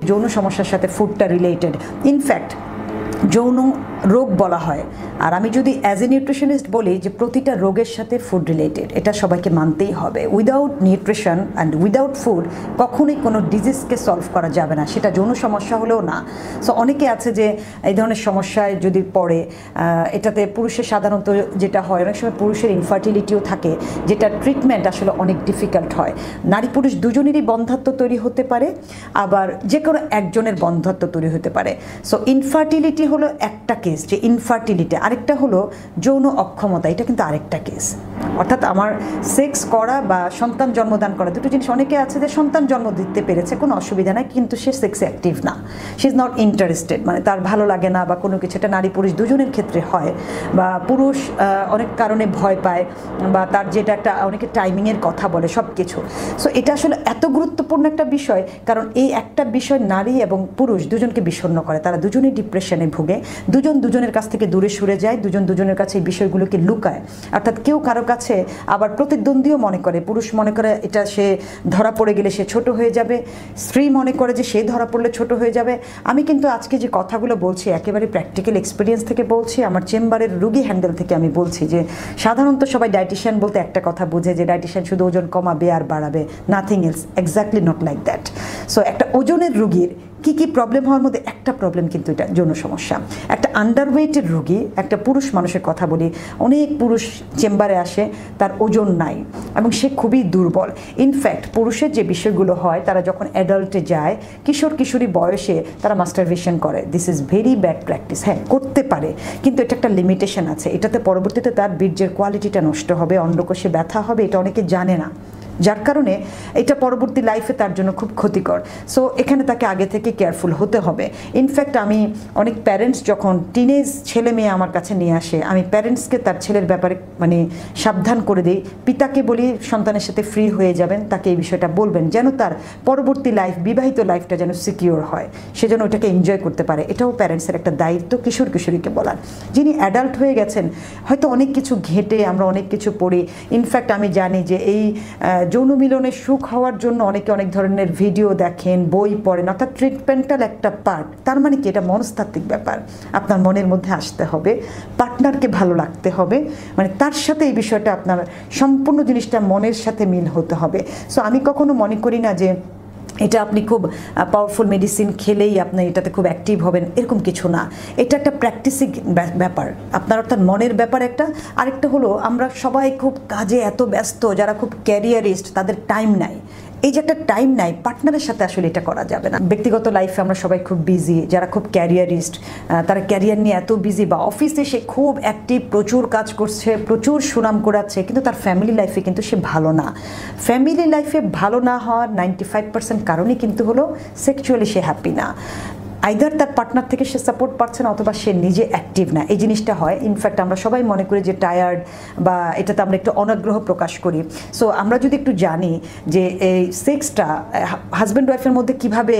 যৌন সমস্যার সাথে ফুডটা রিলেটেড, ইনফ্যাক্ট যৌন রোগ বলা হয়। আর আমি যদি অ্যাজ এ নিউট্রিশনিস্ট বলি যে প্রতিটা রোগের সাথে ফুড রিলেটেড, এটা সবাইকে মানতেই হবে। Without nutrition and without food কখনোই কোনো ডিজিজকে সলভ করা যাবে না, সেটা যৌন সমস্যা হলেও না। সো অনেকে আছে যে এই ধরনের সমস্যায় যদি পড়ে, এটাতে পুরুষের সাধারণত যেটা হয়, অনেক সময় পুরুষের ইনফার্টিলিটিও থাকে, যেটা ট্রিটমেন্ট আসলে অনেক ডিফিকাল্ট হয়। নারী পুরুষ দুজনেরই বন্ধ্যাত্ব তৈরি হতে পারে, আবার যে কোনো একজনের বন্ধ্যাত্ব তৈরি হতে পারে। সো ইনফার্টিলিটি হলো একটা কেস, যে ইনফার্টিলিটি, আরেকটা হলো যৌন অক্ষমতা, এটা কিন্তু আরেকটা কেস। অর্থাৎ আমার সেক্স করা বা সন্তান জন্মদান করা দুটো জিনিস। অনেকে আছে যে সন্তান জন্ম দিতে পেরেছে, কোনো অসুবিধা নাই, কিন্তু সে সেক্সে অ্যাক্টিভ না, শি ইজ নট ইন্টারেস্টেড, মানে তার ভালো লাগে না বা কোনো কিছু। এটা নারী পুরুষ দুজনের ক্ষেত্রে হয়, বা পুরুষ অনেক কারণে ভয় পায়, বা তার যেটা একটা অনেকে টাইমিংয়ের কথা বলে, সব কিছু। সো এটা আসলে এত গুরুত্বপূর্ণ একটা বিষয়, কারণ এই একটা বিষয় নারী এবং পুরুষ দুজনকে বিষণ্ণ করে। তারা দুজনেই ডিপ্রেশনে ভুগে, দুজন দুজনের কাছ থেকে দূরে সরে যায়, দুজন দুজনের কাছে এই বিষয়গুলোকে লুকায়। অর্থাৎ কেউ কারো কাছে আবার প্রতিদ্বন্দ্বীও মনে করে, পুরুষ মনে করে এটা সে ধরা পড়ে গেলে সে ছোট হয়ে যাবে, স্ত্রী মনে করে যে সে ধরা পড়লে ছোট হয়ে যাবে। আমি কিন্তু আজকে যে কথাগুলো বলছি একেবারে প্র্যাকটিক্যাল এক্সপিরিয়েন্স থেকে বলছি, আমার চেম্বারের রুগী হ্যান্ডেল থেকে আমি বলছি। যে সাধারণত সবাই ডায়েটিশিয়ান বলতে একটা কথা বুঝে যে ডায়েটিশিয়ান শুধু ওজন কমাবে আর বাড়াবে, nothing else, exactly not like that. So একটা ওজনের রুগীর কী কী প্রবলেম হওয়ার মধ্যে একটা প্রবলেম কিন্তু এটা যৌন সমস্যা। একটা আন্ডারওয়েটের রোগী, একটা পুরুষ মানুষের কথা বলি, অনেক পুরুষ চেম্বারে আসে, তার ওজন নাই এবং সে খুবই দুর্বল। ইনফ্যাক্ট পুরুষের যে বিষয়গুলো হয়, তারা যখন অ্যাডাল্টে যায়, কিশোর কিশোরী বয়সে তারা মাস্টারবেশন করে। This is very bad practice. হ্যাঁ, করতে পারে, কিন্তু এটা একটা লিমিটেশন আছে। এটাতে পরবর্তীতে তার বীর্যের কোয়ালিটিটা নষ্ট হবে, অন্ডকোষে ব্যথা হবে, এটা অনেকে জানে না, যার কারণে এটা পরবর্তী লাইফে তার জন্য খুব ক্ষতিকর। সো এখানে তাকে আগে থেকে কেয়ারফুল হতে হবে। ইনফ্যাক্ট আমি অনেক প্যারেন্টস যখন টিনেজ ছেলে মেয়ে আমার কাছে নিয়ে আসে, আমি প্যারেন্টসকে তার ছেলের ব্যাপারে মানে সাবধান করে দিই। পিতাকে বলি সন্তানের সাথে ফ্রি হয়ে যাবেন, তাকে এই বিষয়টা বলবেন, যেন তার পরবর্তী লাইফ, বিবাহিত লাইফটা যেন সিকিওর হয়, সে যেন ওটাকে এনজয় করতে পারে। এটাও প্যারেন্টসের একটা দায়িত্ব কিশোর কিশোরীকে বলার। যিনি অ্যাডাল্ট হয়ে গেছেন, হয়তো অনেক কিছু ঘেঁটে আমরা অনেক কিছু পড়ি। ইনফ্যাক্ট আমি জানি যে এই যৌন মিলনের সুখ হওয়ার জন্য অনেকে অনেক ধরনের ভিডিও দেখেন, বই পড়েন, অর্থাৎ ট্রিটমেন্টাল একটা পার্ট। তার মানে কি, এটা মনস্তাত্ত্বিক ব্যাপার। আপনার মনের মধ্যে আসতে হবে, পার্টনারকে ভালো লাগতে হবে, মানে তার সাথে এই বিষয়টা আপনার সম্পূর্ণ জিনিসটা মনের সাথে মিল হতে হবে। সো আমি কখনো মনে করি না যে এটা আপনি খুব পাওয়ারফুল মেডিসিন খেলেই আপনি এটাতে খুব অ্যাক্টিভ হবেন, এরকম কিছু না। এটা একটা প্র্যাকটিসিং ব্যাপার আপনার, অর্থাৎ মনের ব্যাপার একটা। আরেকটা হলো, আমরা সবাই খুব কাজে এত ব্যস্ত, যারা খুব ক্যারিয়ারিস্ট, তাদের টাইম নাই। এই যে একটা টাইম নাই, পার্টনারের সাথে আসলে এটা করা যাবে না। ব্যক্তিগত লাইফে আমরা সবাই খুব বিজি, যারা খুব ক্যারিয়ারিস্ট, তারা ক্যারিয়ার নিয়ে এত বিজি, বা অফিসে সে খুব অ্যাক্টিভ, প্রচুর কাজ করছে, প্রচুর সুনাম করাচ্ছে, কিন্তু তার ফ্যামিলি লাইফে কিন্তু সে ভালো না। ফ্যামিলি লাইফে ভালো না হওয়ার 95% কারণই কিন্তু হলো সেক্সুয়ালি সে হ্যাপি না। আইদার তার পার্টনার থেকে সে সাপোর্ট পাচ্ছে না, অথবা সে নিজে অ্যাক্টিভ না, এই জিনিসটা হয়। ইনফ্যাক্ট আমরা সবাই মনে করি যে টায়ার্ড, বা এটাতে আমরা একটু অনাগ্রহ প্রকাশ করি। সো আমরা যদি একটু জানি যে এই সেক্সটা হাজব্যান্ড ওয়াইফের মধ্যে কীভাবে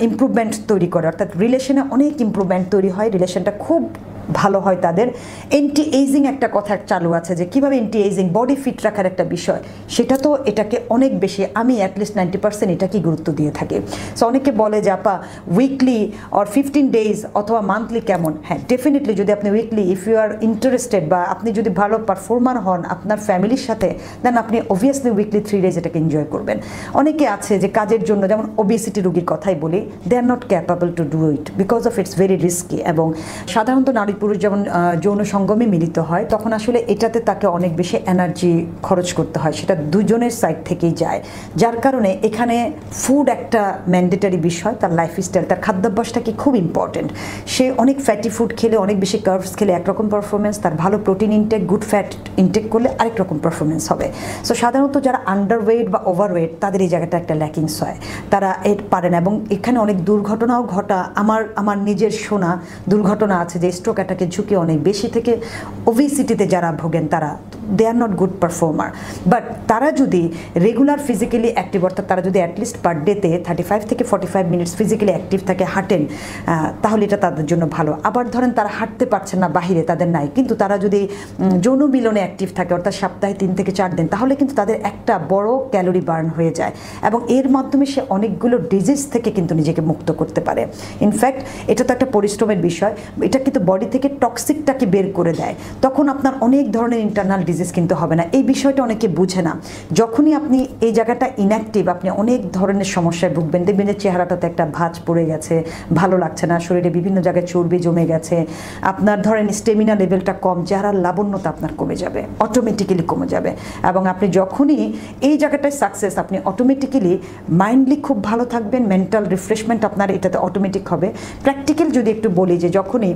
ইমপ্রুভমেন্ট তৈরি করে, অর্থাৎ রিলেশনে অনেক ইমপ্রুভমেন্ট তৈরি হয়, রিলেশনটা খুব ভালো হয় তাদের। এন্টি এইজিং একটা কথা চালু আছে, যে কীভাবে এন্টি এইজিং, বডি ফিট রাখার একটা বিষয়, সেটা তো এটাকে অনেক বেশি, আমি অ্যাটলিস্ট 90% এটাকেই গুরুত্ব দিয়ে থাকি। সো অনেকে বলে যে আপা উইকলি অর 15 days অথবা মান্থলি কেমন? হ্যাঁ, ডেফিনেটলি যদি আপনি weekly, if you are interested, বা আপনি যদি ভালো পারফর্মার হন আপনার ফ্যামিলির সাথে, দেন আপনি অবভিয়াসলি উইকলি 3 days এটাকে এনজয় করবেন। অনেকে আছে যে কাজের জন্য, যেমন ওবেসিটি রোগীর কথাই বলি, they are not capable to do it because of it's very risky. এবং সাধারণত নারী পুরুষ যেমন যৌন সঙ্গমে মিলিত হয়, তখন আসলে এটাতে তাকে অনেক বেশি এনার্জি খরচ করতে হয়, সেটা দুজনের সাইড থেকেই যায়। যার কারণে এখানে ফুড একটা ম্যান্ডেটারি বিষয়, তার লাইফস্টাইল, তার খাদ্যাভ্যাসটা কি খুব ইম্পর্টেন্ট। সে অনেক ফ্যাটি ফুড খেলে, অনেক বেশি কার্বস খেলে একরকম পারফরমেন্স, তার ভালো protein intake, good fat intake করলে আরেক রকম পারফরমেন্স হবে। সো সাধারণত যারা আন্ডারওয়েট বা ওভারওয়েট, তাদের এই জায়গাটা একটা ল্যাকিংস হয়, তারা এর পারে না। এবং এখানে অনেক দুর্ঘটনাও ঘটা, আমার নিজের শোনা দুর্ঘটনা আছে যে স্ট্রোক অ্যাটাকের ঝুঁকি অনেক বেশি থেকে ওবেসিটিতে যারা ভোগেন তারা they are not good performer. But তারা যদি রেগুলার ফিজিক্যালি অ্যাক্টিভ, অর্থাৎ তারা যদি অ্যাটলিস্ট পার ডেতে 35 থেকে 45 মিনিটস ফিজিক্যালি অ্যাক্টিভ থাকে, হাঁটেন, তাহলে এটা তাদের জন্য ভালো। আবার ধরেন তারা হাঁটতে পারছেন না, বাহিরে তাদের নাই, কিন্তু তারা যদি যৌন মিলনে অ্যাক্টিভ থাকে, অর্থাৎ সপ্তাহে 3 থেকে 4 দিন, তাহলে কিন্তু তাদের একটা বড় ক্যালোরি বার্ন হয়ে যায় এবং এর মাধ্যমে সে অনেকগুলো ডিজিজ থেকে কিন্তু নিজেকে মুক্ত করতে পারে। ইনফ্যাক্ট এটা তো একটা পরিশ্রমের বিষয়, এটা কিন্তু বডি থেকে টক্সিকটাকে বের করে দেয়, তখন আপনার অনেক ধরনের ইন্টারনাল ডিজিজ কিন্তু হবে না। এই বিষয়টা অনেকে বুঝে না। যখনই আপনি এই জায়গাটা ইনঅ্যাক্টিভ, আপনি অনেক ধরনের সমস্যায় ভুগবেন। দেখবেন যে চেহারাটাতে একটা ভাঁজ পড়ে গেছে, ভালো লাগছে না, শরীরে বিভিন্ন জায়গায় চর্বি জমে গেছে, আপনার ধরেন স্টেমিনা লেভেলটা কম, চেহারার লাবণ্যতা আপনার কমে যাবে, অটোমেটিক্যালি কমে যাবে। এবং আপনি যখনই এই জায়গাটায় সাকসেস, আপনি অটোমেটিক্যালি মাইন্ডলি খুব ভালো থাকবেন, মেন্টাল রিফ্রেশমেন্ট আপনার এটাতে অটোমেটিক হবে। প্র্যাকটিক্যাল যদি একটু বলি, যে যখনই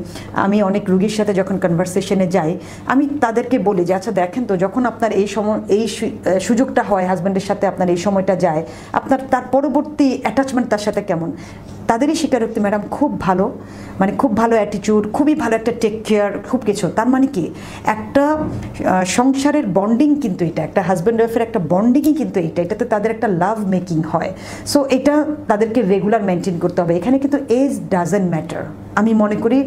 আমি অনেক রুগীর সাথে যখন কনভারসেশনে যাই, আমি তাদেরকে বলি যে আচ্ছা দেখেন তো, যখন আপনার এই সময় এই সুযোগটা হয় হাজব্যান্ডের সাথে, আপনার এই সময়টা যায়, আপনার তার পরবর্তী অ্যাটাচমেন্ট তার সাথে কেমন? তাদেরই স্বীকারোক্তি, ম্যাডাম খুব ভালো, মানে খুব ভালো অ্যাটিটিউড, খুবই ভালো একটা টেক কেয়ার, খুব কিছু। তার মানে কি, একটা সংসারের বন্ডিং কিন্তু এটা, একটা হাজব্যান্ড ওয়াইফের একটা বন্ডিংই কিন্তু এটাতে তাদের একটা লাভ মেকিং হয়। সো এটা তাদেরকে রেগুলার মেনটেন করতে হবে। এখানে কিন্তু এজ ডাজেন্ট ম্যাটার, আমি মনে করি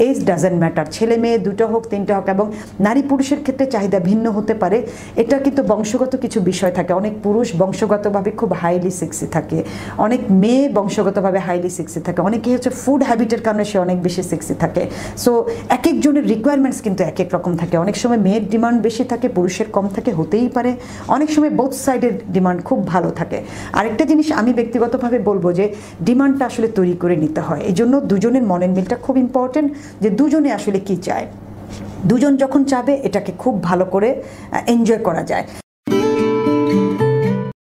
এজ ডাজেন্ট ম্যাটার। ছেলে মেয়ে 2টা হোক 3টা হোক, এবং নারী পুরুষের ক্ষেত্রে চাহিদা ভিন্ন হতে পারে। এটা কিন্তু বংশগত কিছু বিষয় থাকে। অনেক পুরুষ বংশগতভাবে খুব হাইলি সেক্সি থাকে, অনেক মেয়ে বংশগতভাবে হাইলি সেক্সি থাকে, অনেকে হচ্ছে ফুড হ্যাবিটের কারণে সে অনেক বেশি সেক্সি থাকে। সো এক একজনের রিকোয়ারমেন্টস কিন্তু এক এক রকম থাকে। অনেক সময় মেয়ের ডিমান্ড বেশি থাকে, পুরুষের কম থাকে, হতেই পারে। অনেক সময় বোথ সাইডের ডিমান্ড খুব ভালো থাকে। আরেকটা জিনিস আমি ব্যক্তিগতভাবে বলবো যে ডিমান্ডটা আসলে তৈরি করে নিতে হয়। এই জন্য দুজনের মনের মিলটা খুব ইম্পর্টেন্ট, যে দুজনে আসলে কি চায়। দুজন যখন চাবে, এটাকে খুব ভালো করে এনজয় করা যায়।